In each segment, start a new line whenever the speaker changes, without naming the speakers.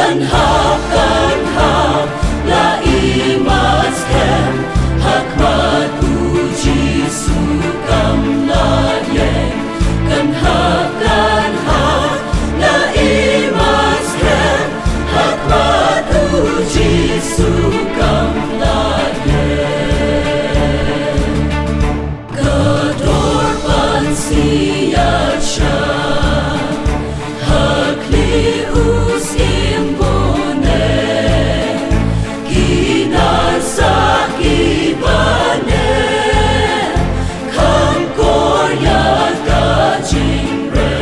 Kanhap la imaskem hakmat uji sukam la yeng Kanhap la imaskem hakmat uji sukam la yeng Kedorpan siyacha hakli usimbone kinasaki bane kamkorya kajingre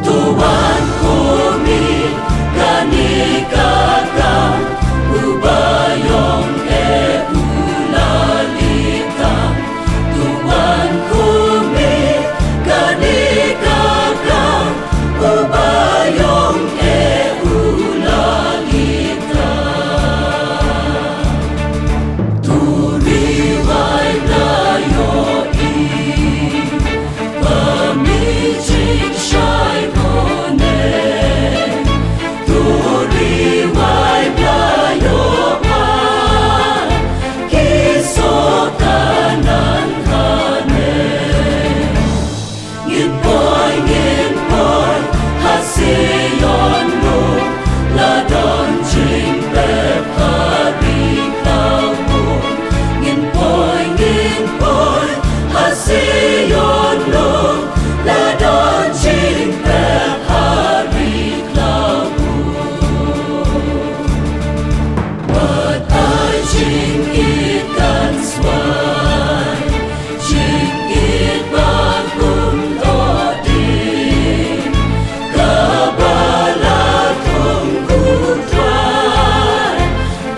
tuan kumi kanikaka ubayong ulalita tuan kumi kanikaka ubayong ulalita turiway layoi pamijing siya'y mone turiway layoan kisokanan hane Ngin-poy, hasiyon mo ladon jing pepari kau mo Ngin-poy, hasiyon mo ladon jing pepari kau mo Wat ay jing ikan sway Jing it bagum dodi Kabalatong kutray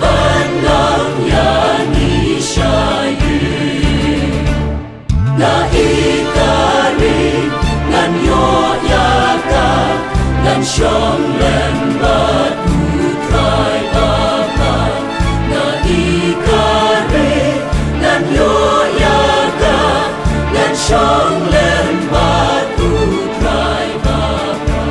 Banlang yani syayi Na ikari ngan yoyaka Ngan syong lembat putray bapa Na ikari ngan yoyaka Ngan syong lembat putray bapa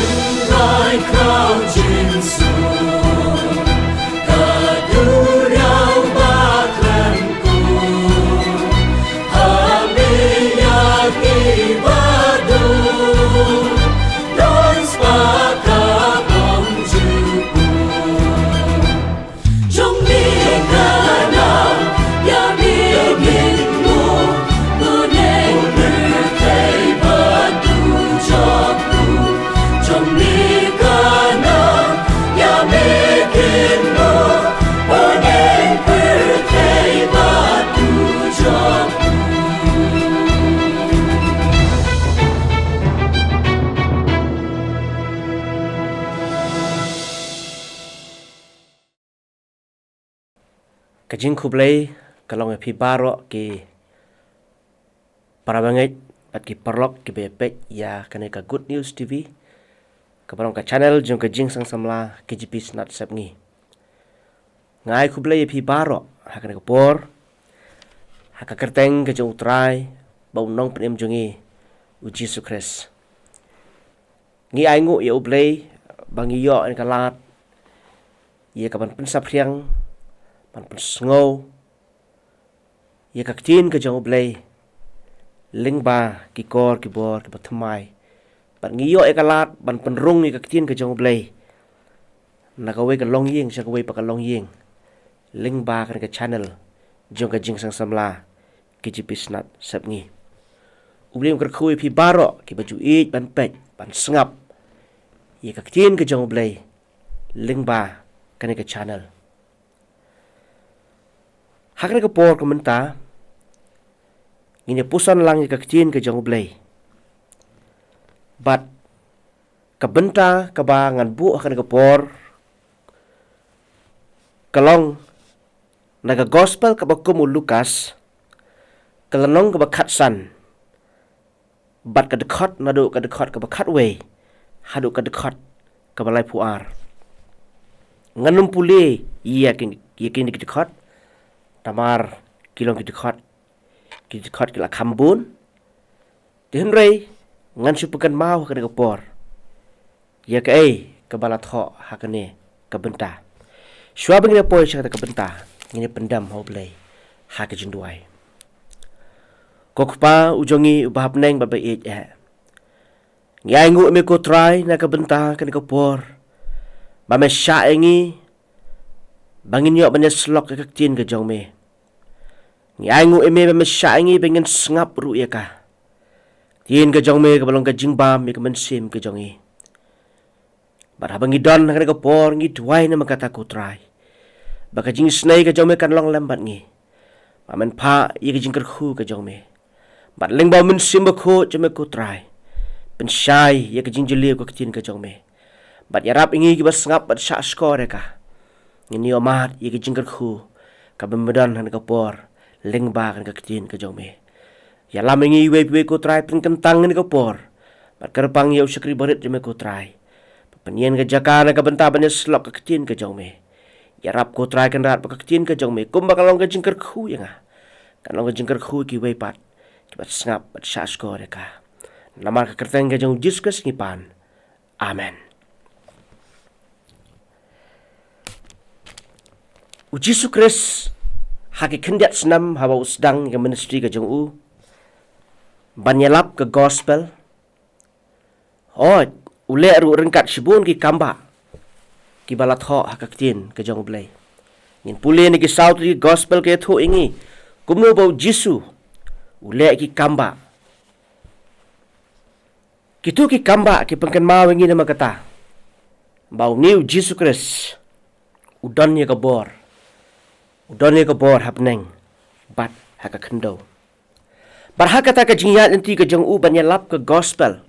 Atingray kau jinsu Kaduraw baklanku Hamiyaki badu Don spakabong jubu Jong mikana yamingin mo Tuneng berkay badu jokku Jong mikana yamingin mo Tuneng berkay badu jokku
Kajing kublay kalong epi baro ki parabangit at ki parlok ki bepet ya kane ka Good News TV kabarong ka channel jong kajing sang samla KGP snat sapngi ngai kublay epi baro hakane ka por hakakerteng ka jong utray bau nong penem jongi uji sukres ngi aingu ya ublay bangi yo en kalat ye kaban pensap riang pan pensngo ye kaktin ka jong ublay lingba ki kor ki bor ki patmai pan ngiyo e kalat ban penrung ni kaktin ka jong ublay nakawe ka long ying sa kawe pa ka long ying lingba ka channel jong ka jing sang samla KGP snat sapngi ublay ka khuwi pi baro ki baju it ban pet ban sngap ye kaktin ka jong ublay lingba ka channel hakne ka por komenta ngine pusan lang kaktin ka jong ublay bat kabenta kaba ngan bu hakne ka por kalong naga gospel kaba kumu Lukas kalanong kaba khatsan bat ka dekhot nadu ka dekhot kaba khatway hadu ka dekhot kaba lai puar nganum puli yakin dekhot tamar kilong ki dekat kila kambun tin rei ngan supakan mau kana kapor ya ka ke balat ho hakane ka benta shwa bang ne poi cha ka benta ngine pendam ho play ha ka jinduai kokpa ujongi ubahap neng ba e ngai ngu me ko try na ka benta kana kapor ba me sha engi bangin yo banya slok ka tin ka jong me ngai ngu me ba me sha engi bangin ngap ru ya ka tin ka jong me ka balong ka jingba me ka men sim ka jong e barhabang idon na ka por ngi tuai na makata ko try baka jing snai ka jong me kan long lambat ngi mamen pha ye ka jing ker khu ka jong me bat leng ba men sim ba kho jome ko try pen shai ye ka jing jeli ko tin ka jong me bat yarap ingi ki bas ngap bat sha score ka ni omat ye ka jing ker khu ka bembedan han ka por leng ba kan ka tin ka jong me ya lam ingi we ko try pen kentang ni ka por bat kerpang ye usakri barit jome ko try penien ke jaka na ka benta banya slok ka tin ka jong me yarap ko try kan rat ka tin ka jong me kum ba kalong ka jing ker khu ya nga kalong ka jing ker khu ki we pat ki bat ngap bat sha score ka namar ka kerteng ka jong diskus ngipan amen. Ujisu Kris haki kendiat senam hawa usdang ke ministry ke jong u banyalap ke gospel ule ru rengkat sibun ki kamba ki balat ho hakaktin ke jong blai nin pule ni ki saut ki gospel ke tho ingi kumno bau jisu ule ki kamba kitu ki kamba ki pengken mau ingi nama kata bau new Jisu Kris udan ye ka bor hapneng bat haka kendo bar hakata ka jingyat nanti ka jong u banyalap ke gospel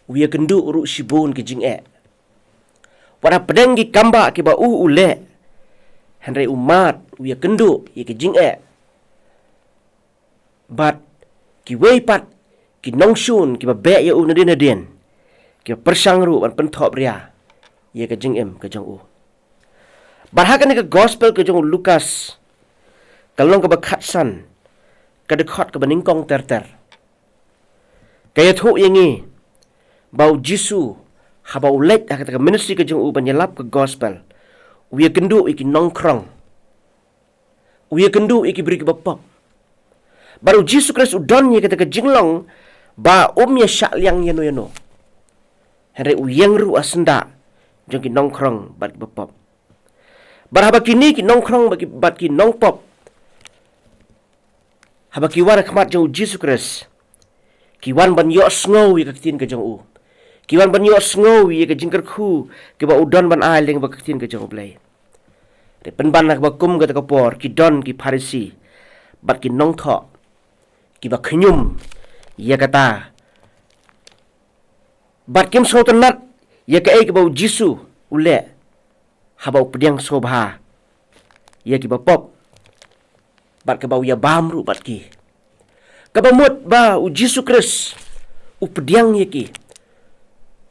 uya kendu uru sibun ke jing wara pedeng ki kamba ki ba ule henry umat uya kendu ye ke jing bat ki wei pat ki nongshun ki ba be ye u nadin ki persang ru ban penthop ria ye ke jing ke jong u barhakan ke gospel ke jong Lukas kalong ke bakhatsan ke dekhot ke beningkong ter kaya thu yengi bau Jisu haba ulet hak ke ministry ke jong u banyalap ke gospel uya kendu iki nongkrong uya kendu iki beri ke bapap baru Jisu Kris udon ye kata ke jinglong ba ya syak liang yano henry uyang ru asenda jong ki nongkrong bat bapap barhaba kini ki nongkrong bagi bat ki nongpop haba ki war khmat jong Jisu Kris kiwan ban yo sngow ye katin ke jong u kiwan ban yo sngow ye ke jingker khu ke ba udon ban ai leng ba katin ke jong blai de penban nak ba kum ke por ki don ki Pharisi bat ki nongtho ki ba khnyum ye kata bat kim so tanat ye ke ba Jisu ule haba updiang sobha ye ki ba pop bat ke ba ya bamru bat ki kabamut ba u Jisu Kris updiang ye ki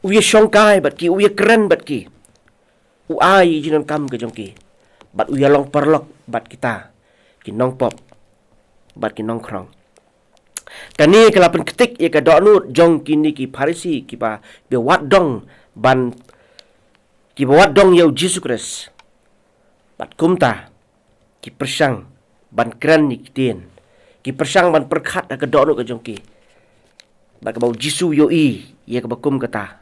uye shongkai bat ki uye keren bat ki u ai jinan kam ke jong ki bat uya long perlok bat kita ki nong pop bat ki nong krong kani kelapan ketik ye ka donut jong kini ki Pharisi ki ba be wat dong ban ki ba wat dong ye Jisu Kris bat kumta ki persang ban keren ni kitien ki persang ban perkhat ka donut ka jong ki bat ka bau Jisu yo ye ka bakum kata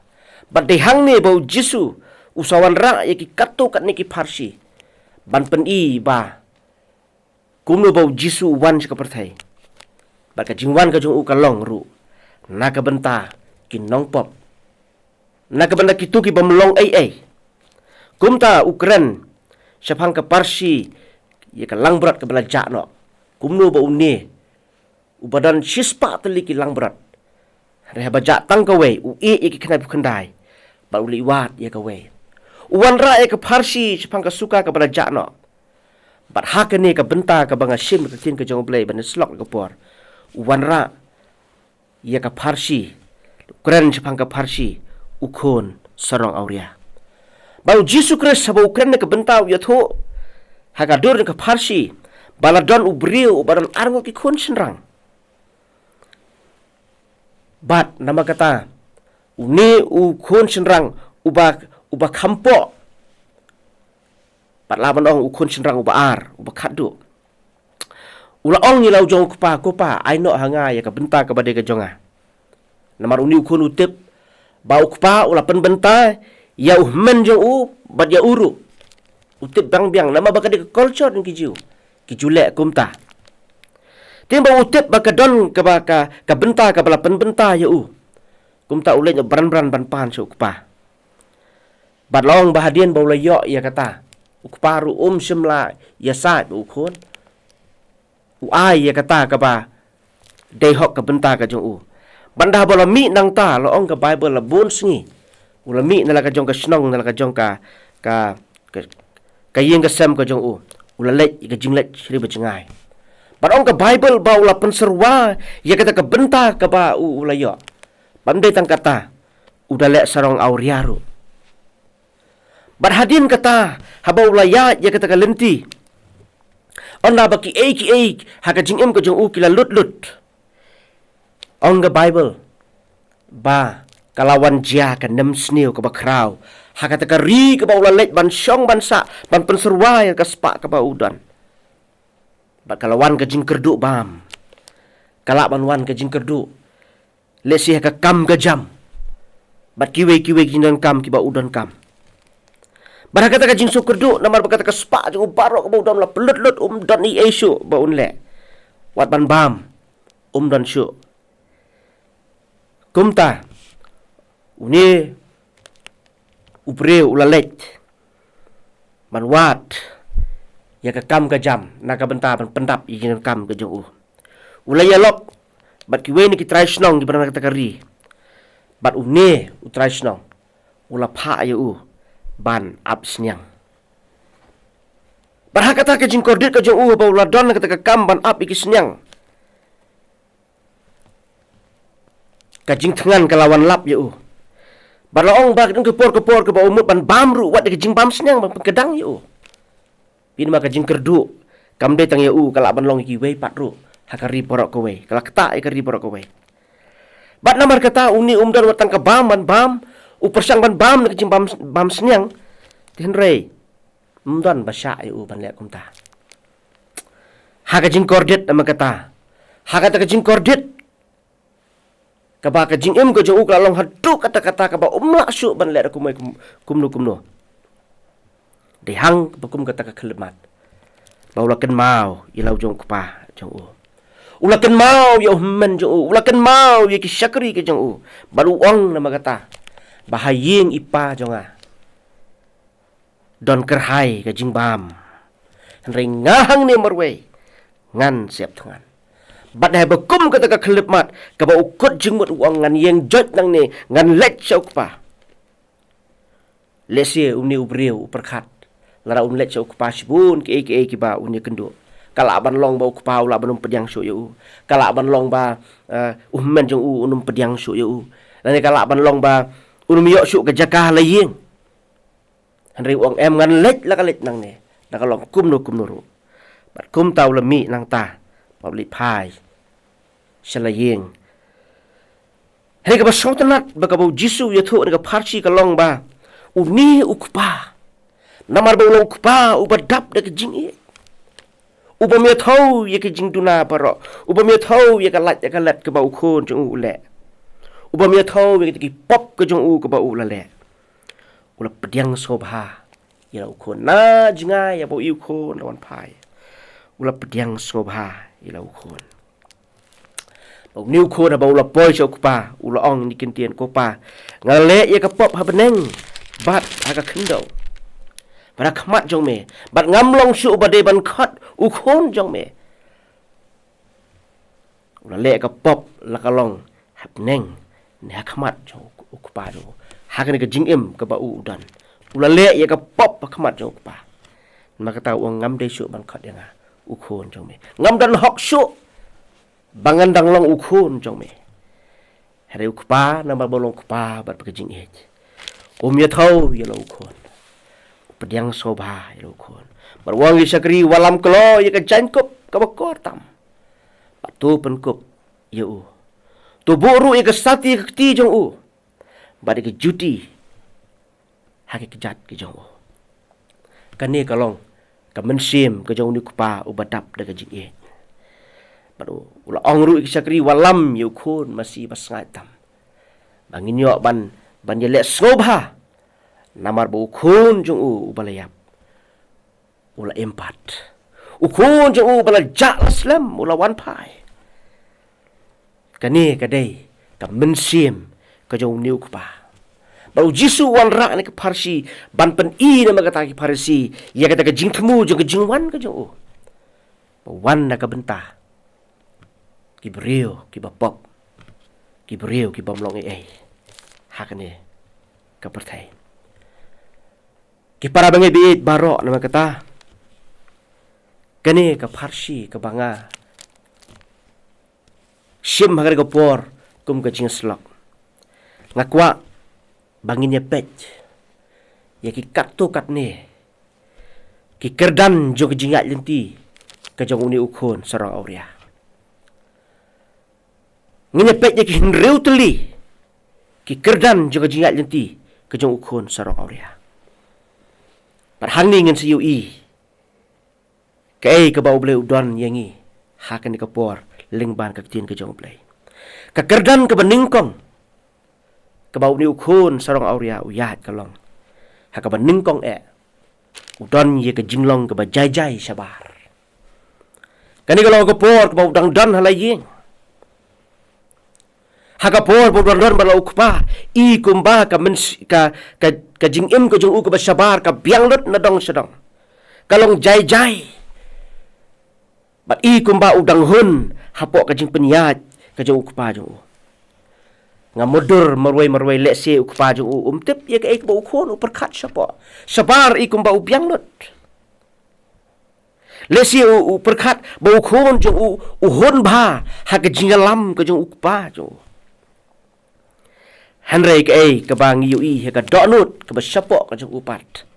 bat dehang ni bau Jisu usawan ra ye ki katu kat ni ki Pharsi ban pen ba kumno bau Jisu wan ka perthai bat ka jingwan ka jong u ka long ru na ka benta ki nong pop na ka benda kitu ki bamlong kumta ukren syapang ka Parsi ye ka lang berat ka belajak no kumno bau ni ubadan shispa teli ki lang berat reha bajak tang ka we u ye ki kena kendai ba uli wat ye ka we uwan ra ye ka Parsi syapang ka suka ka belajak no bat hakane ka benta ka banga sim ka tin ka jong blai ban slok ka por uwan ra ye ka Parsi ukren syapang ka Parsi ukon sarong auria bau Jisu Kris sabau ukren ka benta ya tho hakadur ka Parsi baladon ubriu badan arngo ki kun senrang. Bat nama kata uni u kun senrang uba kampo. Bat laban ong u kun senrang uba ar uba kadu. Ula ong ni lau jong kupa aino hanga ya ka benta ka bade ka jonga. Namar uni u kun utip ba kupa ula pen benta ya men jong u bat ya uru. Utip biang nama baka de culture ni kiju lek kumta. Timba utip baka don ka baka ka benta ka bala pen benta ya u. Kumta ule nya bran ban pan su kupa. Bat long bahadian baula yo ya kata. Kupa ru semla ya sa u kun. Ai ya kata ka ba dei hok ka benta ka jong u banda bola mi nang ta lo ong ka bible la bun sngi ula mi na la ka jong ka snong na la ka jong ka yeng ka sem ka jong u ula lek ka jing lek shri ba jangai ba ong ka bible ba ula penserwa ya kata ka benta ka ba ula yo bandai tang kata uda lek sarong auriaru ba hadin kata haba ula ya kata ka lenti Onda baki eik haka jing im ko jong u kila lut. Ong ga Bible ba kalawan jia ka nem sniu ka ba kraw haka ta ka ri ka ba ulalek ban syong ban sa ban penserwai ka spa ka ba udan. Ba kalawan ka jing kerdu bam. Kala ban wan ka jing kerdu. Lesi haka kam ka jam. Bat kiwe jing kam ki ba udan kam. Barang kata ka jing sukerdu namar kata ka spa jing barok ba udam la pelut dan i esu ba unle wat ban bam dan syu kumta uni ubre ulalek man wat ya ka kam ka jam na ka benta ban pendap i jing kam ka jing u ulai ya lok bat kiwe ni ki try snong di barang kata ka ri bat uni u try snong ula pha ya u ban ap snyang barha kata ka jing kordit ka jong u ba uladon kata ka kam ban ap iki snyang ka jing thangan ka lawan lap ya u barlaong ba ding kepor ka ba umut ban bamru wat ka jing bam snyang ban kedang ya u pin ma ka jing kerdu kam de tang ya u kala ban long iki wei patru hakari porok ko wei kala kata ikari porok ko wei bat namar kata uni umdan watang ka bam ban bam upersang ban bam nak jing bam snyang tin rei mdan basha u ban lek kumta haga jing kordit nama kata haga ta jing kordit ka ba ka jing em ko jong u ka long hadu kata ka ba umla su ban lek kumno de hang bakum kata ka khlemat ba ula ken mau ilau jong kupa jong u ula ken mau ya men jong u ula ken mau ya ki syakri ke jong u baru ong nama kata bahaying ipa jonga don kerhai ka jing bam ring ngahang ni merwe ngan siap tangan bat hai bekum kata ka klip mat ka ba ukut jing mut uang ngan yeng jot nang ni ngan lek chok pa lesie uni ubriu perkhat lara lek chok pa sibun ke ba uni kendu kala ban long ba ukpa ula banum pediang syu yu kala ban long ba men jong u unum pediang syu yu lani kala ban long ba unum yok syuk ke jakah laying henry wong em ngan lek la ka lek nang ne la ka long kum no ru bat kum tau la mi nang ta ba li phai shalaying henry ka ba sotanat ba ka ba jisu ya thu ka pharchi ka long ba uni ukpa namar ba long ukpa u ba dap de jing e u ba mi thau ye ke jing duna paro u ba mi thau ye ka lat ka lat ka ba u khon chung u le uba mia thau we ki pop ke jong u ke ba u la le ula pediang sobha ya u khon na jinga ya bo u khon wan phai ula pediang sobha ya u khon ba niu khon ba ula poi cho pa ula ong ni kin tien ko pa ngale ya ka pop ha beneng bat aga khindo bara khmat jong me bat ngam long su ba de ban khat u khon jong me ula le ka pop la ka long ha beneng ni khmat jo ukpa jo hakane ka jingim ka ba udan ula le ya ka pop khmat jo ukpa maka ta uang ngam de syu ban khat yang u khon jong me ngam dan hok syu bangan dang long u khon jong me hare ukpa na ba bolong ukpa bat ka jing e ya thau ya lo khon pediang sobha ya lo khon Berwang isakri walam kelo ya ke jangkup ke bakor tam. Patu penkup ya u. Tu buru ya ke sati ke ti jong u. Badi ke judi haki kejat ke jong u. Kani kalong ke mensim ke jong ni kupa u badap de ke jing e. Baru ula ongru isakri walam ya kun masih basangai tam. Bangin yo ban je lek snobha. Namar bu kun jong u balayap. Ula empat. Ukun jong u bala jaklas lem ula wan pai. Kani kadai ka mensim ka jong niu kupa. Bau jisu wan rak ni ke parsi ban pen i na magata ki parsi ya kata ka jing temu jong ka jing wan ka jong u. Bau wan na ka bentah. Ki brio ki bapop. Ki brio ki bamlong e. Hakane ka pertai. Ki para bangai biit barok na magata. Kani ka parsi ka banga. Sim hagar ka por kum ka jing slok. Ngakwa bangin ya pet. Ya ki kat tu kat ni. Ki kerdan jo ka jingat lenti ka jong uni ukun sarang auria. Nginya pet ya ki hinreu teli. Ki kerdan jo ka jingat lenti ka jong ukun sarang auria. Parhang ni ngin siyu i. Kay ka bau blay udon yangi. Hakan ni ka por. Lingban ka tin ka jong blay. Ka kerdan ka baningkong. Ka bau ni ukun sarang auria uyat kalong. Ha ka baningkong e. Udon ye ka jinglong ka ba jay sabar. Kani kalong ka por ka bau dang halaying. Ha ka por bau dang bala ukpa. I kumba ka jingim ka jong u ka ba sabar ka bianglot na dong sedong. Kalong jay. Bat i kumba udang hun hapok ka jing penyat ka jong ukpa jong u. Nga modur marway letse ukpa jong u umtip ya ka ek ba ukon uperkat sapa. Sabar i kumba ubiang lot. Letse uperkat ba ukon jong u uhon ba ha ka jingalam ka jong ukpa jong u. Hanrei ka ka bang yu i ka donut ka ba sapa ka jong upat.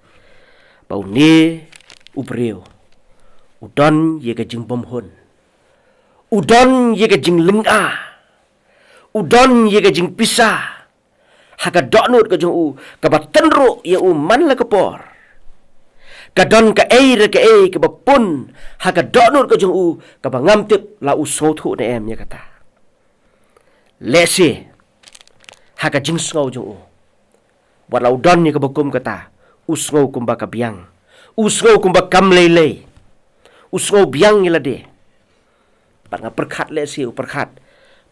Bau ni ubreu. Udon ye ka jing bom hun. Udon ye ka jing linga. Udon ye ka jing pisah. Haka donut ka jong u. Ka ba tenru ye u man la ka por. Ka don ka ka ba pun. Haka donut ka jong u. Ka ba ngamtip la u sotu na em ya kata. Lesi. Haka jing sngau jong u. Buat la udon ye ka ba kum kata. Usngau kumba ka biang. Usngau kumba kam lele. Usngau biang ila de. Pat nga perkat le si perkat.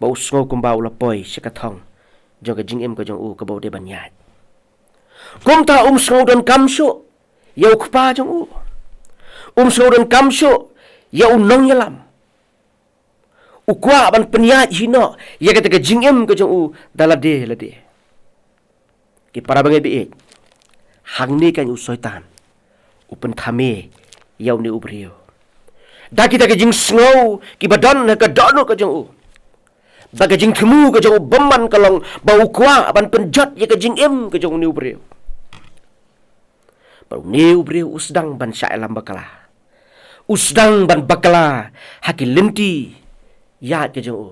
Ba usngau kumba ula poi sikatong. Joga jing em ka jong u ka bau de banyat. Kum ta sngau dan kamso. Yau kupa jong u. Sngau dan kamso. Yau nong yalam. Ukwa ban penyat hino. Ya kata ka jing em ka jong u. Dalade la de. Ki para bangai biik. Hang ni kan usoitan. Upen thame. Yau ni ubrio. Da kita ke jing sngau ki badan ka danu ka jong u. Ba ka jing themu ka jong u beman kalong bau kwa ban penjat ye ka jing em ka jong ni ubreu. Bau ni ubreu usdang ban syaelam bakala. Usdang ban bakala haki lenti ya ka jong u.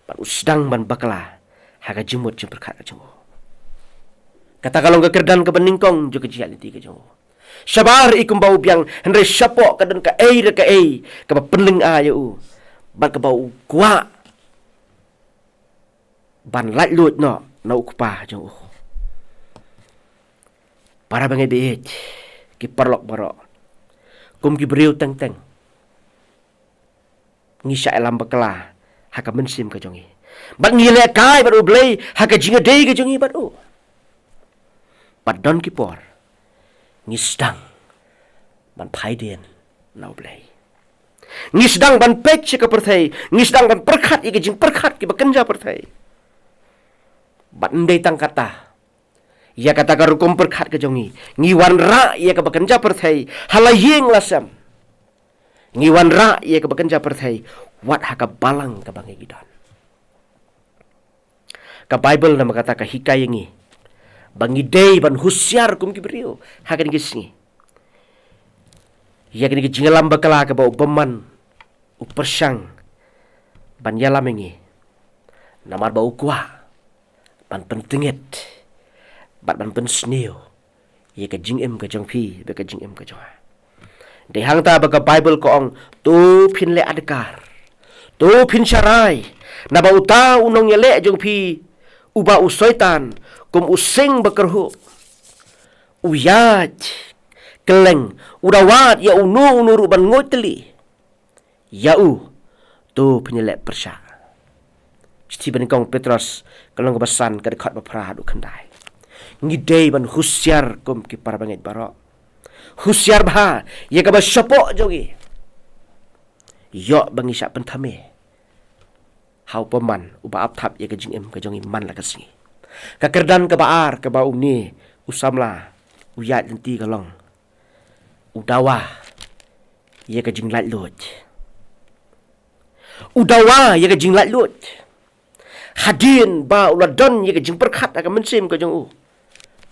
Ban usdang ban bakala haka jimut jim perkat ka jong u. Kata kalong ka kerdan ka baningkong jo ka jiat lenti ka jong u. Sabar ikum bau biang henry sapok ka dan ka ka ba penling a u ban ka bau kwa ban lait lut no na ukpa jong u. Para bangai biit ki parlok barok kum ki beriu teng ngisa elam bakala haka mensim ka jongi bat ngile kai bat u blei haka jinga dei ka jongi bat u bat don ki por ngisdang ban paiden nau blai. Ngisdang ban pek ka perthai, ngisdang ban perkhat i jing perkhat ki bakanja perthai. Ban ndai tang kata. Ya kata ka rukum perkhat ka jongi, ngiwan ra ya ka bakanja perthai, halayeng lasam. Ngiwan ra ya ka bakanja perthai, wat haka balang ka bangai gidan. Ka Bible na makata ka hikayengi. Bangi day ban husyar kum ki beriu hakan gisni. Ya kini jinglam bakala ke bau beman upersang ban yalam ingi namar bau kuah ban pentingit ban pensneo ye ke jingem ke jong pi be ke jingem ke jong de hang ta ba ke bible ko ong tu phin le adkar tu phin sharai na bau ta unong ye le jong pi uba usoitan kum using bekerhu uyat keleng udawat ya unu ban ngoteli ya tu penyelek persya Citi kong Petrus kalong kebasan ke dekat berperah duk kendai ngidei ban husyar kum ki para bangit barok husyar bah ya ka basyapok jogi yok bangi syak pentame hau peman uba apthap ya ke jingem ke jongi man la kasni ka kerdan ke baar ke bau ni usamla uyat nanti kalong udawa ya ke jinglat lut udawa ya ke jinglat lut hadin ba uladon ya ke jing perkhat akan mensim ke jong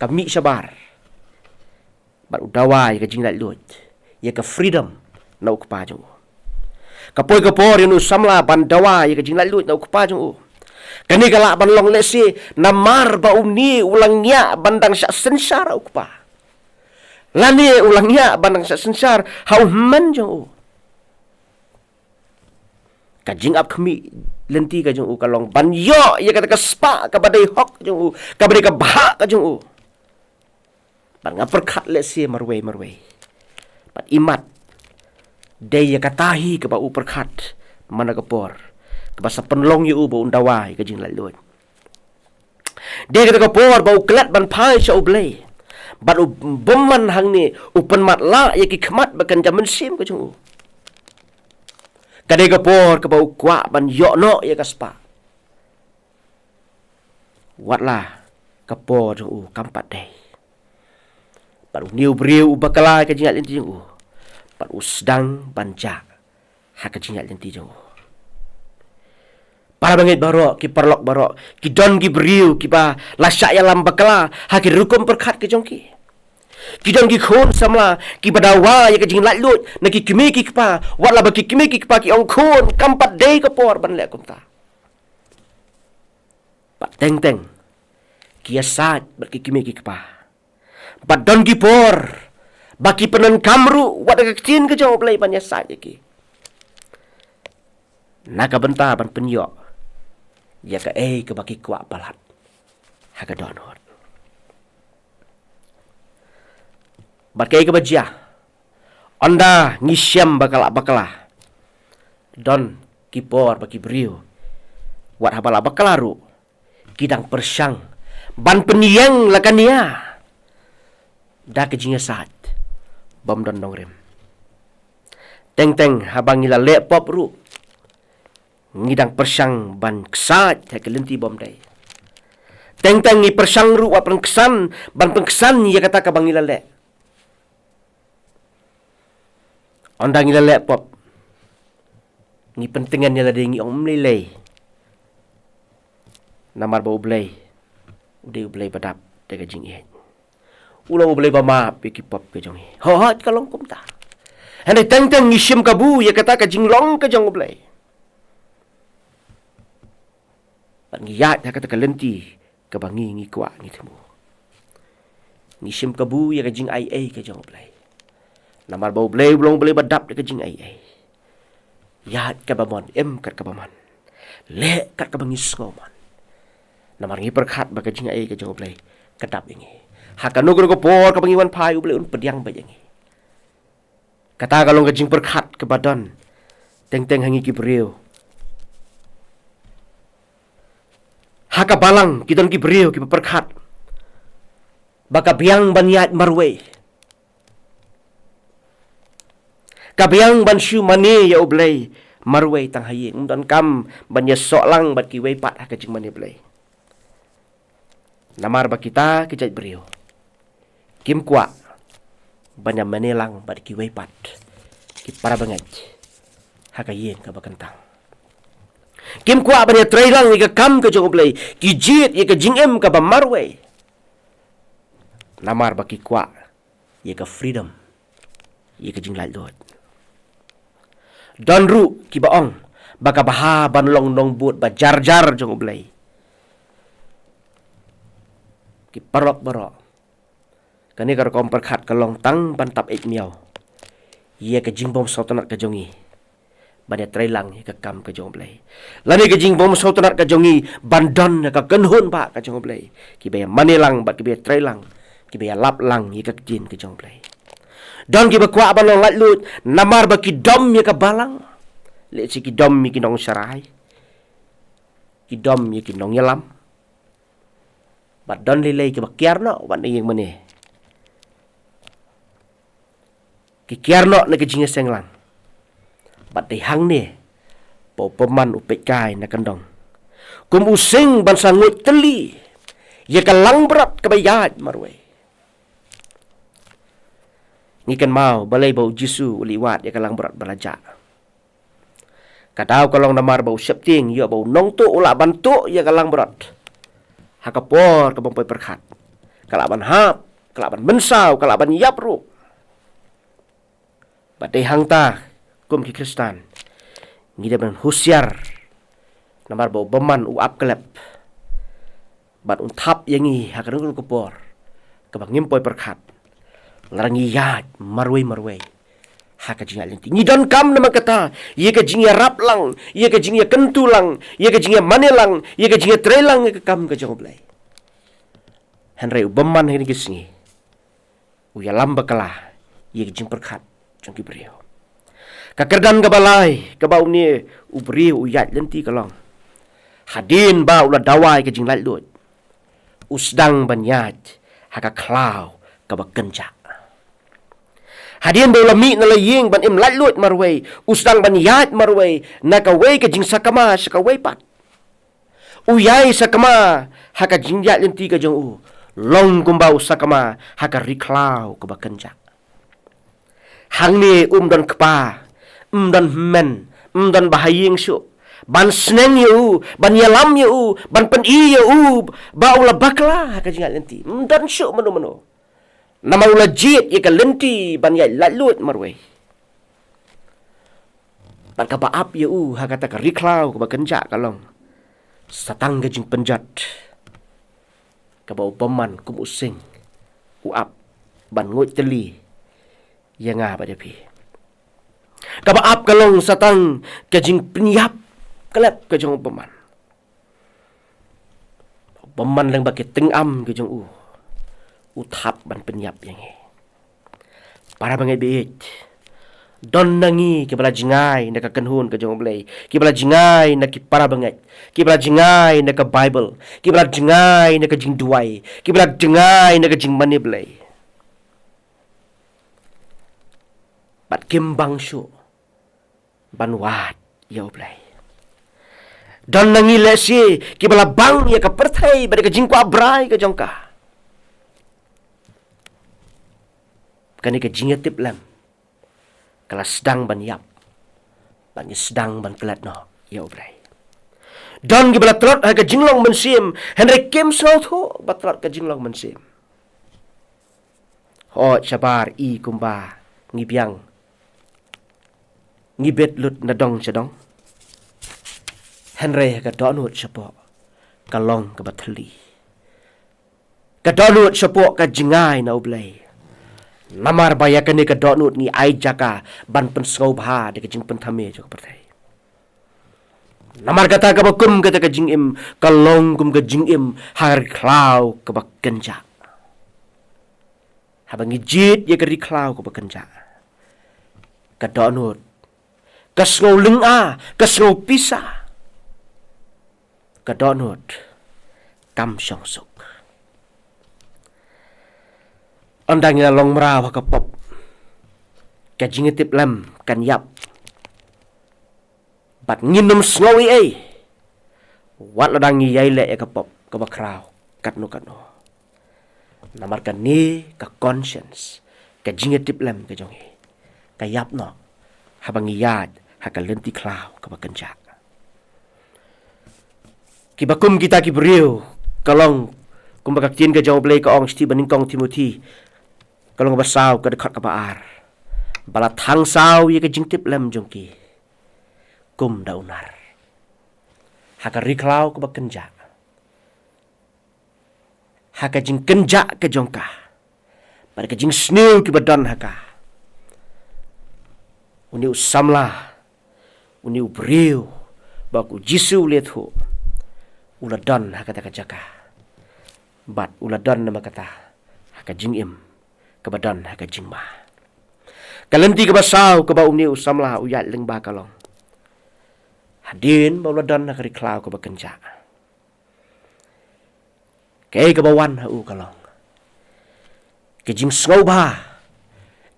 kami sabar ba udawa ya ke jinglat lut ya ke freedom na ukpa jong kapoi kapor nu samla ban dawa ya ke jinglat lut na ukpa jong kani galak ban long lesi namar ba umni ulangnya bandang syak sensar ukpa lani ulangnya bandang syak sensar hau man jong kajing ap kami lenti ka jong kalong ban yo ya kata ka spa ka badai hok jong ka badai ka bah ka jong ban ngapar khat le se marwe ban imat de ya katahi ka ba upar khat mana ka por ka basa penlong yu ba undawai ka jing lalun de kata ka por ba uklat ban pai sha ublei ban bomman hang ni upan mat la ya ki khmat ba kan jaman sim ka jong kadai kapor ke bau kuak ban yok no ya kaspa watlah kapor jong kampat dei ban niu briu bakala ke jingat lenti jong ban usdang banja ha ke jingat lenti jong para bangit barok ki parlok barok ki don ki briu ki ba lasyak ya lam bakala ha ki rukum perkhat ke jong ki Kidon ki khon samla ki badawa ya ke jing lat lut na ki kimi ki pa watla ba ki kimi ki pa ki ong khon kampat dei ka por ban le kum ta pat teng ki asat ba ki kimi ki pa bat don ki por ba ki penan kamru wat ka tin ke jawab lai ban ya sat ki na ka benta ban penyo ya ka ke ba ki kwa balat ha ka don hot Bakai ke bajia onda ngisyam bakala don kipor baki beriu wat habala bakalaru kidang persyang ban peniang lakania da kejinya saat bom don dongrem teng habang ila le pop ru ngidang persyang ban ksat ha kelenti bom dai teng ngi persyang ru wat pengkesan ban pengkesan ya kata ka bang ila le ondang ila laptop ni pentingan ni lade ngi om lelei namar ba ublei ude ublei badap de jing e ulo ublei ba ma piki pop ke jong ho kalong kum ta ane teng ngi shim kabu ya kata ka jing long ke jong ublei ban ngi yat ya kata ka lenti ka bangi ngi kwa ngi temu ngi shim kabu ya ka jing ai ke jong ublei namar bau blei belum boleh badap de kejing ai ya ka bamon kat ka baman le kat ka bangis ngoman namar ngi perkhat ba kejing ai ke jong blei kadap ingi hakanu ko por ka bangiwan pai blei un pediang ba yangi kata kalong kejing perkhat ke badan teng hangi ki beriu haka balang kidon ki beriu ki perkhat baka biang banyat marwe kabiang ban shu mane ya ublei marwei tang hayi dan kam ban ya soklang bat ki wei pat ha ka jing mane blei namar ba kita kijat beriu kim kwa ban ya mane lang bat ki wei pat ki para banget ha ka yen ka bakantang kim kwa ban ya trailang ni ka kam ka jong ublei ki jit ya ka jing em ka ba marwei namar ba ki kwa ya ka freedom ye ka jing lai lot don ru ki ba ong baka baha ban long nong but ba jar jar jong blai ki parok baro kani kar kom perkhat ka long tang ban tap ek miao ye ka jing bom sotonat ka jongi ban ya trailang ka kam ka jong blai lani ka jing bom sotonat ka jongi ban don ka kenhun ba ka jong blai ki be manilang ba ki be trailang ki be lap lang ye ka jin ka jong blai don ki ba kwa ban long lat lut namar ba ki dom ye ka balang le si ki dom mi ki nong sarai ki dom ye ki nong yalam bat don le ki ba kiarno wan ye mane ki kiarno na ki jinga senglang bat dei hang ne po peman upek kai na kandong kum using ban sangut teli ye ka lang berat ka bayat marwe ni kan mau balai bau jisu uliwat ye ka lang berat balaja kadau kalong namar bau septing ye bau nong tu ula bantu ye ka lang berat hakapor ka bompai perkhat kalaban hap kalaban mensau kalaban yapru Badai hangta kum ki Kristan ngida ban husiar namar bau beman uap kelep bat untap yangi hakarung kupor kabang ngimpoi perkhat larangi yat marwei haka jinga lenti ngidon kam nama kata ye ka jinga raplang ye ka jinga kentulang ye ka jinga manelang ye ka jinga trelang ye ka kam ka jonglai henrei beman hini kisngi uya lamba kala ye ka jing perkhat jongki beriau kakerdan ka balai ka bau ni uberiu uyat lenti kalong hadin ba ula dawai ka jing lat lut usdang banyat haka klau ka bakenja hadin ba ula mi na laying ban im lat lut marwei usdang banyat marwei na ka wei ka jing sakama saka wei pat uyai sakama haka jing yat lenti ka jong u long kumbau sakama haka riklau ka bakenja hang ni dan kepa dan men dan bahaying su ban sneng yu ban yalam yu ban pen i yu ba ula bakla ka jingat lenti dan su menu nama ula jit ye ka lenti ban ya lalut marwe ban ka baap yu ha kata ka riklau ka kenja kalong satang ka jing penjat ka bau peman kum using uap ban ngut teli yang apa dia pi kaba ap kalong satang kajing penyap kelap kajong peman lang baki tengam kajong uthap ban penyap yang para bangai beit don nangi ke bala jingai na ka kanhun kajong blay ke bala jingai na ki para bangai ke bala jingai na ka bible ke bala jingai na ka jing duai ke bala jingai na ka jing mani blay bat kimbang su ban wat ya oblai dan nangi lesi ki bala bang ya ka perthai bade ka jingko abrai ka jongka kani ka jingetip lam kala sedang ban yap ban sedang ban kelat no ya oblai dan ki bala trot ha ka jinglong mensim henry kim south ho batrot ka jinglong mensim ho sabar i kumba ngibyang ngibet lut na dong sedong henry ka donut sepo kalong ka bathli ka donut sepo ka jingai na ublay namar baya ka ni ka donut ni ai jaka ban pen sngau bha de ka jing pen thame jo ka perthai namar kata ka bakum kata ka jing im kalong kum ka jing im har klau ka bakenja habangi jit ye ka ri klau ka bakenja ka donut kasngau linga, kasngau pisa, kadonut, kam syong suk. Andang ina long meraw kapop, kajingetip lam kan yap. Bat nginum sngawi ay, wat ladang yay le kapop kabakraw katno. Namarkan ni ka conscience, kajingetip lam kajongi, kayap no, habang iyad. Hakal lenti klau kabakenjak. Kibakum kita kibriu kalong kumbakaktin ka jawab lay ka ong Stephen Kong Timothy kalong basaw ka dekat ka baar bala thang sao ye ka jingtip lem jongki kum da unar haka riklau ka bakenja haka jing kenja ka jongka bar ka jing snew ki badan haka uni usamla uni ubriu baku jisu lethu uladan haka ta jaka bat uladan nama kata haka jing im ka badan haka jing ma kalenti ka basau ka ba uni usamla uyat leng ba kalong hadin ba uladan haka riklau ka bakenja kay ka bawan ha u kalong ke jing sngow ba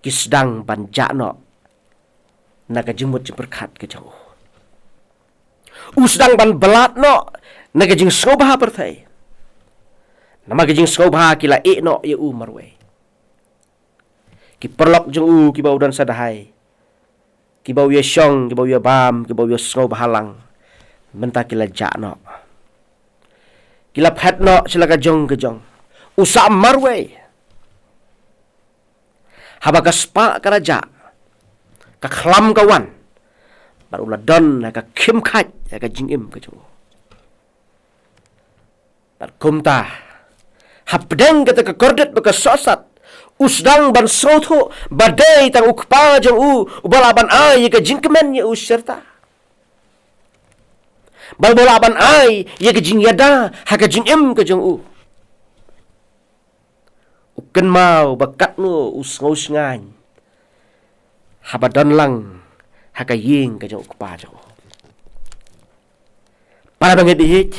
ki sedang banja no na ka jing mut berkat ke jauh sedang ban belat no na ka jing sngow ba perthai nama ka jing sngow ba kila e no ye u marwe ki perlok jeng u ki bau dan sadahai ki bau ye syong ki bau ye bam ki bau ye sngow ba halang menta kila ja no kila phat no sila ka jong usa marwe haba ka spa ka raja ka khlam kawan bar uladon ka khim khat ka jing im ka jong bar kumta hapdeng ka ka kordet ka sosat usdang ban sotho badai tang ukpa jong ubalaban ai ka jing kemen ye userta bal bolaban ai ye ka jing yada ha ka jing im ka jong uken mau bakat nu usngau sngan habadan lang haka ying ka jong ukpa jong para bangi dihit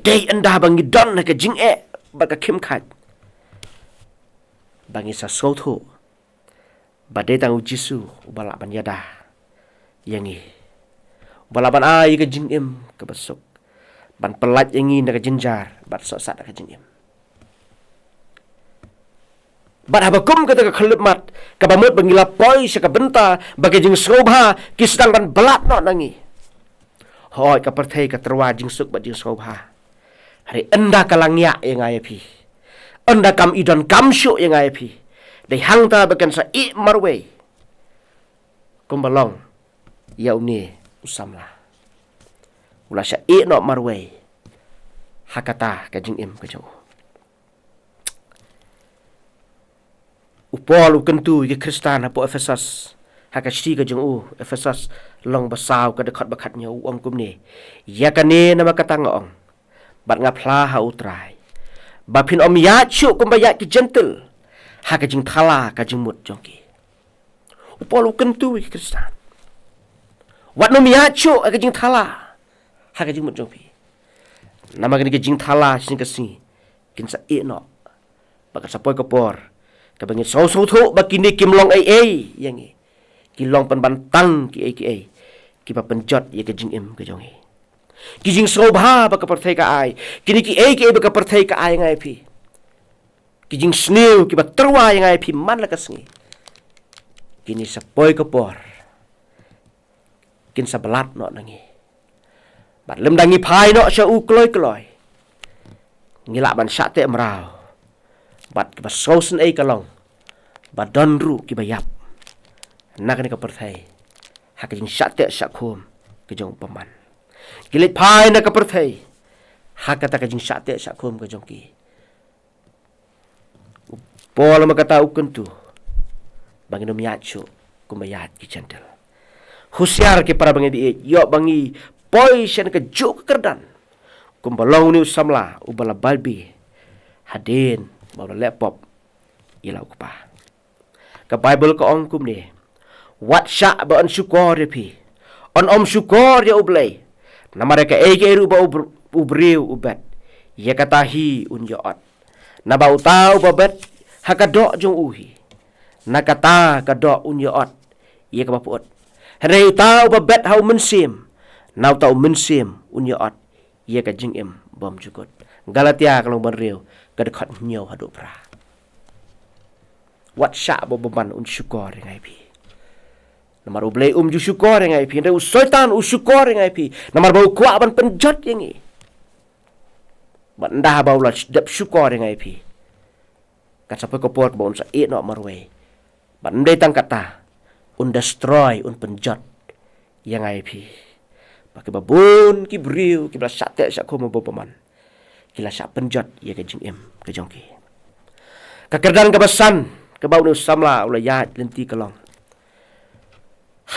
day anda bangi don haka jing baka kim khat bangi sa sotho badai tang jisu ubala ban yada yangi balaban ai ka jing im ka basuk ban pelat yangi na ka jinjar bat sosat ka jing im bat habakum kata ka khalup mat ka bamut bangila poi sa ka benta bagi jing sngobha ki sedang ban belat no nangi hoi ka perthai ka terwa jing suk bat jing sngobha hari enda ka langya yang ai phi enda kam idon kam syu yang ai phi dai hangta bakan sa i marwe kumbalong ya uni usamla ula sya e no marwe hakata ka jing im ka jo upol ukentu ye kristan hapo efesas haka shti ka jong efesas long basaw ka dekat bakat nya ong kum ni ya kane nama katang ong bat ngapla ha utrai bapin om ya chu kum bayat ki gentle haka jing thala ka jing mut jongki upol ukentu ye kristan wat no miya chu ka jing thala ha ka jing mut jongpi nama ka jing thala sin ka si kin sa e no baka sa poy ka por ka bangi so tho bakini kimlong ai yangi kilong pan bantang ki ki pa penjot ye ka jing im ka jongi ki jing so bha baka perthai ka ai kini ki baka perthai ka ai ngai phi ki jing snew ki ba terwa yang ai phi man la ka sngi kini sa poy ka por kin sa belat no nangi bat lem dangi phai no sha u kloi ngila ban sha te mrao bat ba sosen ai kalong ba donru ki bayap nak ni ka perthai hak jing sha te sha khom ke jong paman kilit phai na ka perthai hak ta ka jing sha te sha khom ke jong ki pol ma kata ukentu bangino miachu kumayat ki chantel husiar ke para bangi di yo bangi poi shen ke juk kerdan kumbalong ni usamla ubala balbi hadin bawla laptop ila ukpa ka bible ka ong kum ni wat sha ba on syukor pi on om syukor ya ublay namare ka ege ru ba ubriu ubat ya katahi un yaot na ba utau babet hakado jong uhi nakata kado un yaot ya ka bapuot Hari tau babet hau mensim. Nau tau mensim unyaot. Ia ka jing im bom jukut. Galatia kalau berriu kedekat nyaw hadu pra. Wat syak beban un syukur ngai pi. Namar ublei ju syukur ngai pi. Ndai usoitan syukur ngai pi. Namar bau kuat ban penjat yang ni. Bat ndah bau la dep syukur ngai pi. Kat sampai kopor bau sa e no marway. ban dei tang kata un destroy un penjot yang ai pi pakai babun ki briu ki bla sate sak ko mo bopaman kila sak penjot ye ke jing em ke jong ki ka kerdan ka basan ka bau nu samla ula ya lenti kalong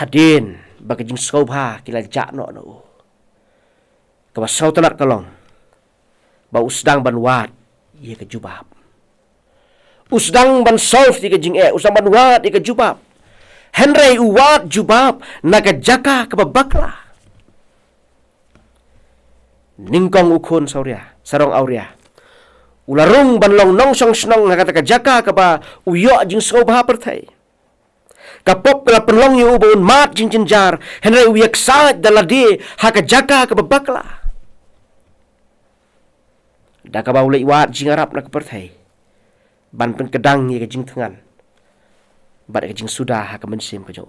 hadin bagi jing sobha kila ja no no ka basau tanat kalong bau sedang ban wat ye ke jubab usdang ban solve ye ke jing usdang ban wat ye ke jubab Henry uwat jubab naga jaka ke babakla ningkong ukun sauria sarong auria ularung ban long nong song snong naga ka jaka ke ba uyo jing sobha perthai kapop la penlong yu ubun mat jing jinjar Henry uyak sa dalade ha ka jaka ke babakla da ka ba ulai wat jing arab nak perthai ban pen kedang ye ke jing thengan bat ka jing sudah ha ka mensim ka jo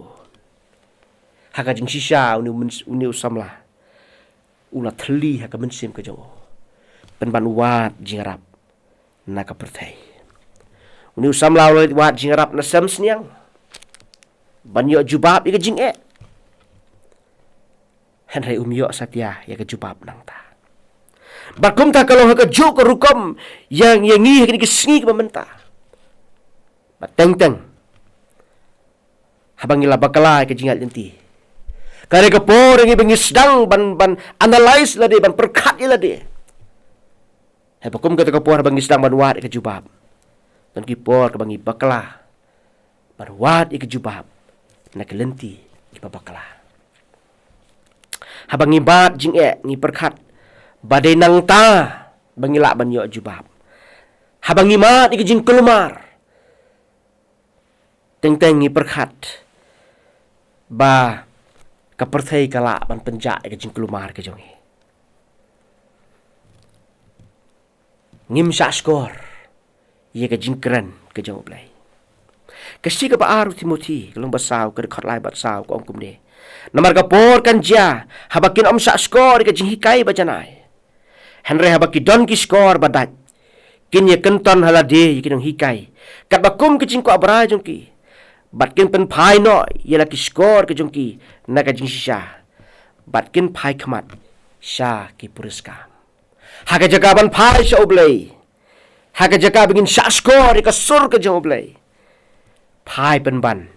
ha ka jing shisha uni usamla ula thli ha ka mensim ka jo pen ban wat jing arab na ka perthai uni usamla wat jing arab na sam sniang ban yo jubab ye ka jing Henry umyo satya ye ka jubab nang ta bakum ta kalau ha ka ju ka rukom yang ngi ha ka sngi ka menta bateng teng habang ila bakala ke jingat lenti kare ke por ngi bengi sedang ban analyze la de ban perkat ila de hai pakum ke por bangi sedang ban wat ke jubab dan ki por ke bangi bakala ban wat ke jubab nak lenti ki bakala habang ngi bat jing ngi perkat badai nang ta bangi la ban yo jubab habang ngi mat ke jing kelumar teng teng ngi perkat ba ka perthai kala ban penja ke jing kelumar ke jongi ngim sa skor ye ke jing kran ke jong blai kasi ka ba aru timoti kelong basau ke khot lai bat sau ko ongkum de namar ka por kan ja habakin om sa skor ke jing hikai ba janai Henry habaki don ki skor badat kin ye kenton halade ye kinong hikai kat bakum ke jing ko abra jong ki batkin pen phai no ye la ki skor ke jongki na ka jing shisha batkin phai khamat sha ki puriskam ha ka jaga ban phai sha oblei ha ka jaga begin sha skor ka sur ke jong oblei phai pen ban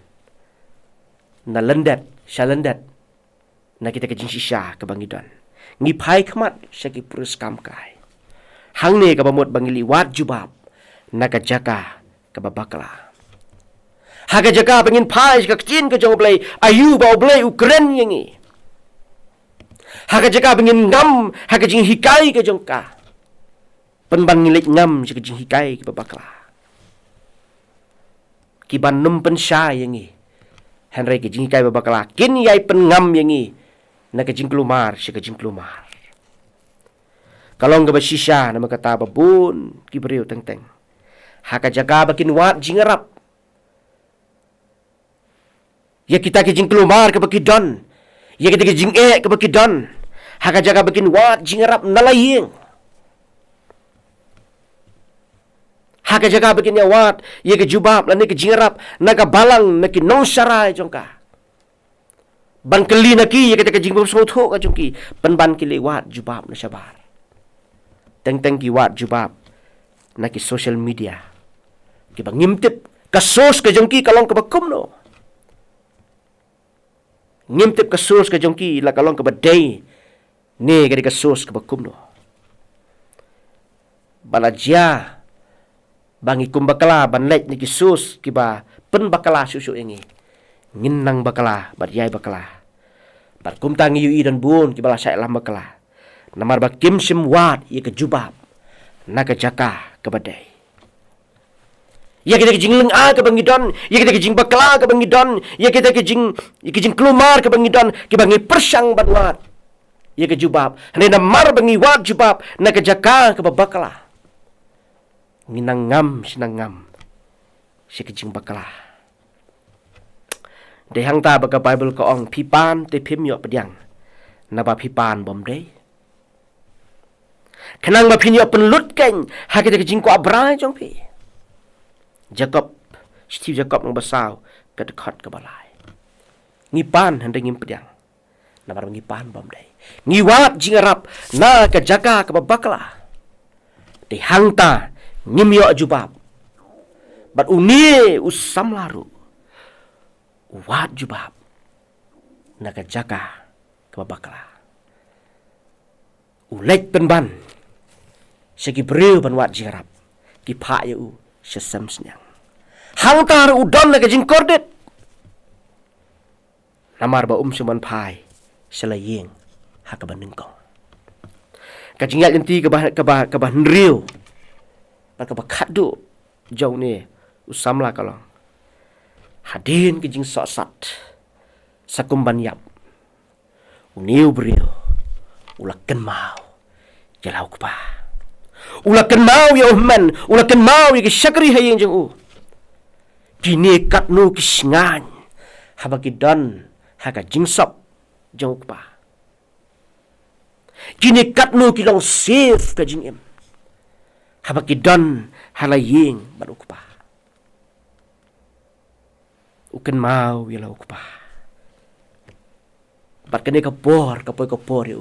na landat sha landat na kita ke jing shisha ke bangidon ngi phai khamat sha ki puriskam kai hang ne ka bamot bangili wat jubab na ka jaga ka babakla Haga jaga pengin pai ka kecin ke jong blai ayu bau blai ukren yengi. Haga jaga pengin ngam haga jing hikai ke jong ka. Penban ngilik ngam ke jing hikai ke babakla. Kiban num pen sha yengi. Henry ke jing hikai babakla kin yai pen ngam yengi. Na ke jing kelumar ke jing kelumar. Kalau ngaba shisha nama kata babun ki beriu teng teng. Haga jaga bakin wat jing arab. Ya kita ke jing kelumar ke baki don. Ya kita ke jing ke baki don. Haka jaga bikin wat jing arab nalaying. Haka jaga bikin ya wat. Ya ke jubab lani ke jing arab. Naga balang naki nong syarai jongka. Ban keli naki ya kita ke jing bersotho ka jongki. Penban kili wat jubab na syabar. Teng-teng ki wat jubab. Naki social media. Kiba ngimtip kasos ka jongki kalong kabakum no. Ngimtip kasus ke jongki la kalong ke badai ne gari kasus ke bakum no balajia bangi kum bakala ban lek ni kisus kiba pen bakala susu ingi nginang bakala badjai bakala bar kum tangi yu dan bun kibala sai lam bakala namar bakim sim wat ye ke jubab na ke jaka ke badai ya kita ke jing leng a ke bangidon ya kita ke jing bakala ke bangidon ya kita ke jing kelumar ke bangidon ke bangi persang banwat ya ke jubab hane namar bangi wat jubab na ke jaka ke babakala nginangam sinangam si ke jing bakala de hang ta baka bible ko ong pipan te phim yo pediang na ba pipan bom de kenang ba phin yo penlut ken ha kita ke jing ko abrai jong pi Jacob Steve Jacob ng basaw kadekot kabalay. Ngipan hendak ngimpedang. Namar ngipan bom day. Ngiwat jingarap na kajaga kababakla. Di hangta ngimyo jubab. Bat uni usam laru. Wat jubab. Na kajaga kababakla. Ulek penban. Segi beriu ban wat jingarap. Kipak ya sesam senyang. Hangta udon na kajing kordet. Namar ba suman pai selaying hakaban nengkong. Kajing yak nanti kabah nriu. Kabah kadu jauh ni usam lah kalau. Hadin kajing sok-sat. Sakumban yap. Uniu beriu. Ulakan mau. Jalau kupah. Ulakan mau ya uhman. Ulakan mau ya kisyakri hayang jeng Kini kat nu kisingan. Habaki don. Haka jingsop jeng ukpa. Kini kat nu kilong save ka jing im. Habaki don halaying ban ukpa. Ukan mau yalah ukpa. Bat kene kapor ya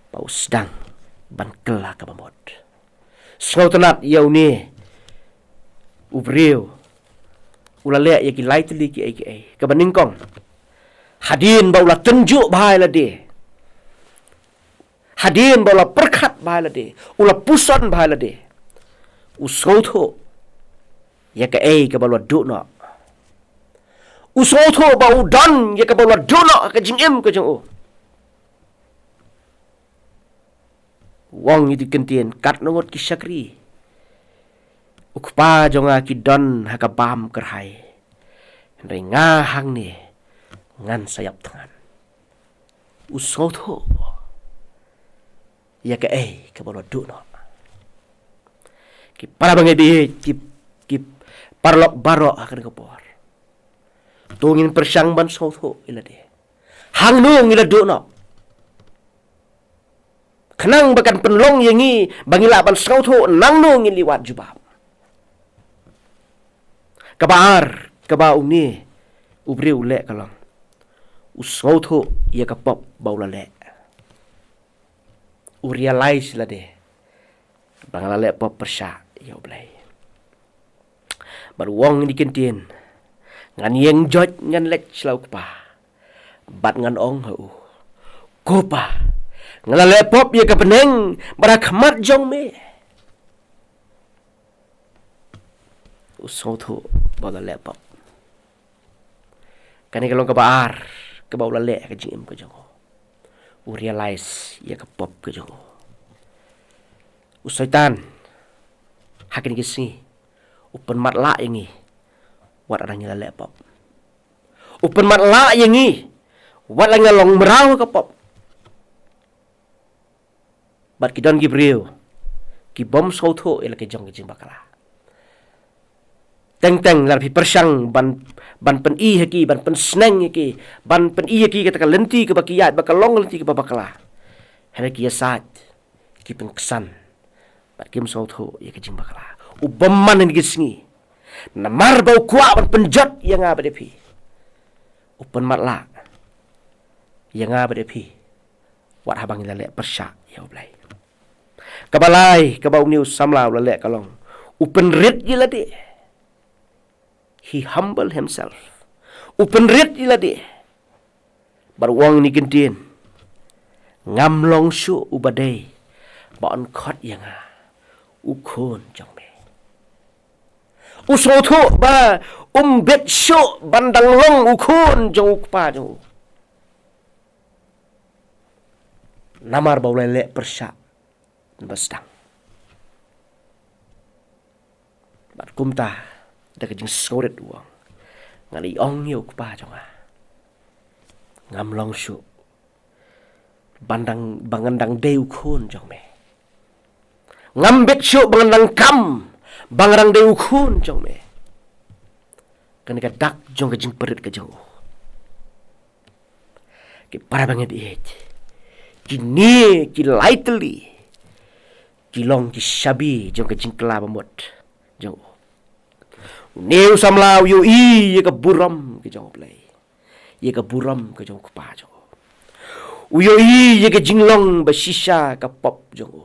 Pau sedang ban kela ka bamod. Sengau tenat yau ni. Ubriu. Ulalek ya ki laitli ki ai. Ka baningkong. Hadin ba ulah tunjuk bahai la de. Hadin ba ulah perkat bahai la de. Ulah pusan bahai la de. Usau tho. Ya ka ai ka ba ulah duk nak. Usau tho ba udan ya ka ba ulah duk nak ka jing im ka jeng Wong itu kentien kat nongot ki syakri. Ukpa jonga ki don haka bam kerhai. Hendai ngahang ni. Ngan sayap tangan. Usau tho. Ya ke ke bawah duk no. Ki para bangai di ki parlok barok akan kepor. Tungin persyang ban sau tho ila de. Hang nung ila duk no. Kenang bakan penlong yengi bangila ban sau tho nang nung liwat jubab. Kabar uni ubri ulek kalong. Usau tho ia kapop baula le. Realize la de. Bangala le pop persya ya blai. Baru wong di kentien. Ngan yeng joj ngan lek slau pa. Bat ngan ong hu. Kopa. Ngala le pop ia kapeneng barakmat jong me. Usau tho baula le pop. Kani kalong kabar ke bawah lelek ke jing ke jongo. Realize ya ke pop ke jongo. Usaitan hakin kisi upen mat la yengi wat orang lelek pop. Upen mat la yengi wat lang long merau ke pop. Bat kidon gibriu ki bom sauto ila ke jong ke jing bakala. Teng-teng larpi persyang ban pen i haki ban pen sneng haki ban pen i haki kata lenti ke bakiyat bakal long lenti ke babakala hera ki asat ki pengkesan bat kim so tho ya ke jing bakala ubeman ni gisngi namar bau kuat ban penjat yang apa depi upen matla yang apa depi wat habang ila lek persyak ya blai kabalai kabau ni samla ula lek kalong upen rit ila de. He humble himself. Upen rit ila de. Baru wang ni kentien. Ngam long syu ubadai. Baon kot yang ukon jong me. Usau thu ba bet syu bandang long ukon jong ukpa jong. Namar bau lelek persyak. Nbastang. Bat kumta. Dah kejeng soret uang. Ngali ong yuk pa jonga. Ngam long syu. Bandang bangandang deu khun jong me. Ngam bet syu bangandang kam. Bangrang deu khun jong me. Kan ka dak jong kejeng perit ke jauh. Ki para banget it. Ki ni ki lightly. Ki long ki shabi jong kejeng kela bamot. Jauh. Neu samlau yo ye ka buram ke jong play. Ye ka buram ke jong kupa jong. Uyo ye ka jinglong ba shisha ka pop jong.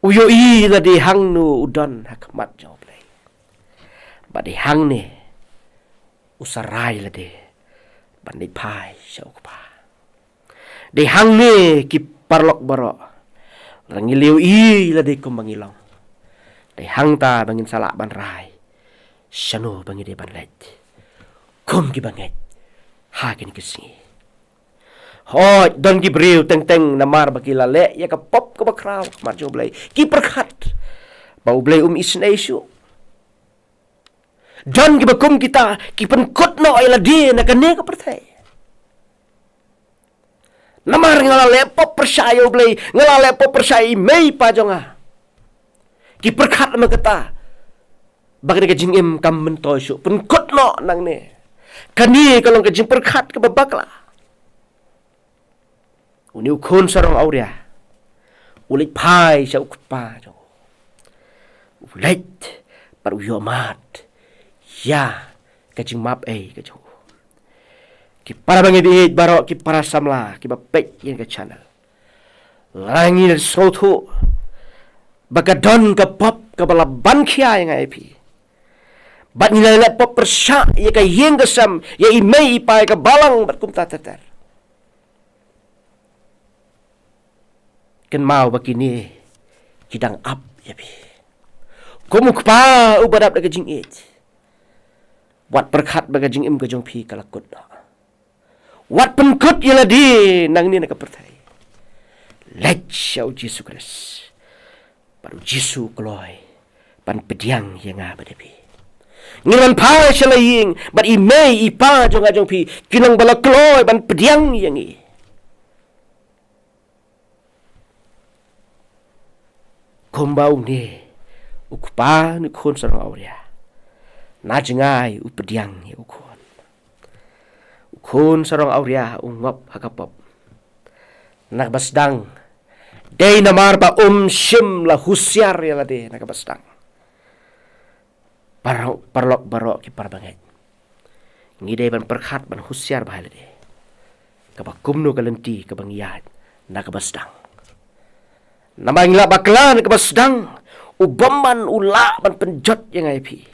Uyo la de hang nu udan hakmat jong play. Ba de hang ne usarai la de ban de pai shau kupa. De hang ne ki parlok baro. Rangiliu la de kumbangilong. De hang ta bangin salak ban rai. Shano bangi de ban let. Kum ki banget. Hakin kisngi. Hoi don ki briu teng namar baki lale ya ka pop ka bakraw mar jo blay. Ki perkhat. Bau blay isna isu. Don ki bakum kita ki penkut no ay ladi na kane ka pertay. Namar ngalale pop persayo blay, ngalale pop persai may pa jonga. Ki perkhat na kata. Bagi ka jingim kam mentoy su penkut no nang ne. Kani kalau ka jing perkhat ka babakla. Uni ukon sarong auria. Ulit pai sa ukpa jo. Ulit paru yo mat. Ya ka jing map ka jo. Ki para bangi di baro ki para samla ki bapek yen ka channel. Langi dan soto. Bagadon ka pop ka balaban kia yang IP. Bat nilai pop persyak ya ka yeng kesam ya imei ipai ka balang bat kum tatar. Ken mau bakini kidang up ya bi. Kumuk pa ubadap daga jing it. Wat perkhat baga jing im ka jong pi kalakut. Wat penkut ya di nang ni nak pertai. Let show Jesus Christ. Baru Jisu kloy pan pediang yang abadapi. Ngiran pa sila ying, bat imei ipa jong ajong pi, kinang bala kloy ban pediang yang i. Kumbau ni, ukpa ni kun sarang auria. Najengai upediang ya ukun. Ukun sarang auria ungop hakapop. Nakbasdang, day namar ba shim la husyar ya la de nakbasdang. Parlok barok ki parbangai. Ngidai ban perkhat ban husyar bahal de. Kaba kumno kalenti kabang yad nakabasdang. Namang la baklan kabasdang ubaman ula ban penjot yang IP.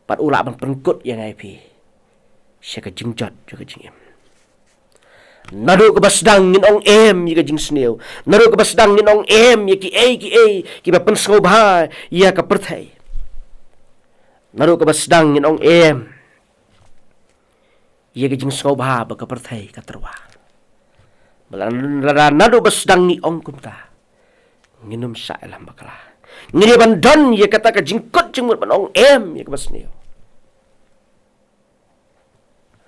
Pat ula ban pengkut yang IP. Siya ka jingjot juga jingim. Nado kabasdang ngin ong ya ka jing snew. Nado kabasdang ngin ong ya ki ki ba pensngobha ya ka perthai. Naru ka basdang ngin ong iya ka jing sobha ba ka perthai ka terwa. Balan nadu basdang ni ong kumta. Nginum sa elam bakala. Ngini bandon iya kata ka jingkot jingmut ban ong iya ka basniyo.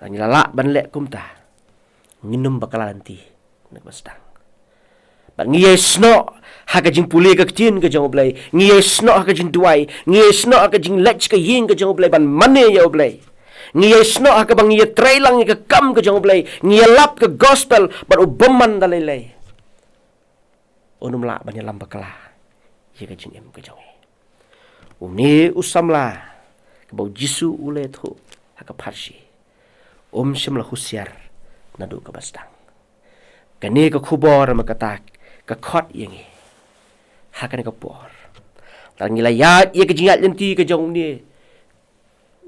Rani lala ban lek kumta. Nginum bakala nanti nak basdang. Ban ngiyay sno haka jing puli ka ktin ka jong oblay. Ngiyay sno haka jing duway. Ngiyay sno haka jing lech ka ying ka jong oblay ban mane ya oblay. Ngiyay sno haka bang ngiyay trailang ka kam ka jong oblay. Ngiyay lap ka gospel ban ubaman dalaylay. Unum la ban yalam bakala. Iya ka jing em ka jong. Uni usamla ka bau Jisu ule thu haka parsi. Shim la husyar nadu ka basdang. Kani ka khubor makatak ka khot yangi hakan ka por tangila yat ye ka jingat lenti ka jong ni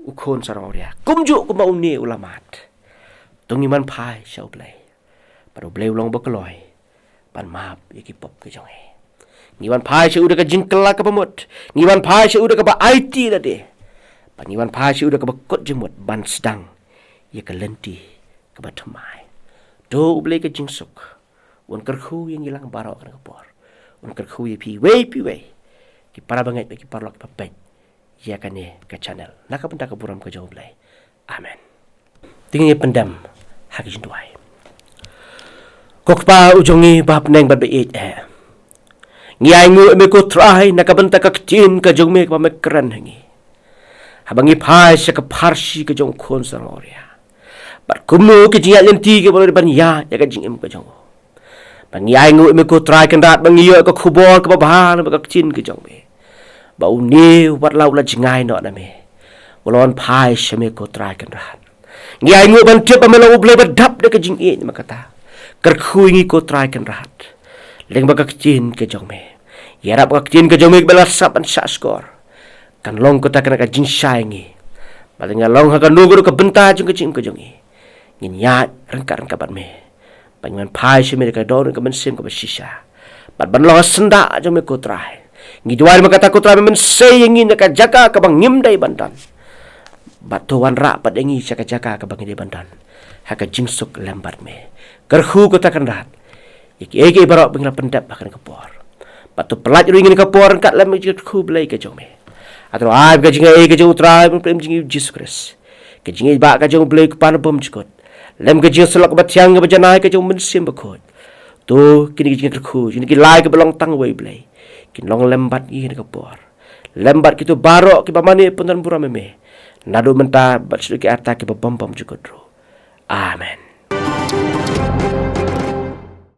ukon sarang ria kumju ku mau ni ulamat tungi man pai shau play paru blay ulong bakaloy pan map ye ki pop ka jong ngiwan pai sha uda ka jingkela ka pamut ngiwan pai sha uda ka ba IT la de pan ngiwan pai sha uda ka ba kot jemut ban sedang ye ka lenti ka ba thamai do blay ka jingsuk un kerkhu yang hilang barok kana kapor un kerkhu ye pi we ki para bangai ki parlok papet ya kane ka channel nakapenta ka buram ka joblay amen tingin pendam hak jinduai kokpa ujongi bab neng bab it ngiai ngu me ko try nakabenta ka tin ka jongme ka mekran hangi habangi pai sa ka parsi ka jong kon sa ngoria bar kumno ki jinga lenti ke boleh ban ya ka jingim ka jong Pangyay ngu imi ko try kan rat bangiyo ka khubor ka babahan ba ka chin ka jong me. ba uni wat lau la jingai no na me walon pai shame ko try kan rat ngai ngu ban tip amelo ble ba dap de ka jing e makata kar khui ngi ko try kan rat leng ba ka chin ke jong me yarap ka chin ke jong me bela sap an sa skor kan long ko ta kan ka jing shai ngi balinga long ha kan nugur ka benta jing ke jing ke jong e ngin ya rengka ban me banyan pai shame ka do ka men sim ka ba shisha bat ban lo senda jong me ko try ngi duar makata ko try men sei ngi na ka jaka ka bang ngim dai bandan bat to wan ra pat ngi jaka jaka ka bang dai bandan ha ka jing suk lambat me kerhu ko ta kan rat iki barok bingla pendap akan kepor patu pelat ringin kepor kat lam ku belai ke jong me atro ai ke jing ke jong try pem jing Jesus Christ ke jing ba ka jong belai ke pan bom jikot lam ke jing selok bat siang ke janai ke jong men sim bakot tu kini jing kerhu kini ki lai ke belong tang wei belai kin long lembat i ke kepor lembat kitu barok ke pamani pun dan buram me nadu menta bat suki arta ke bom bom jikot ro amen.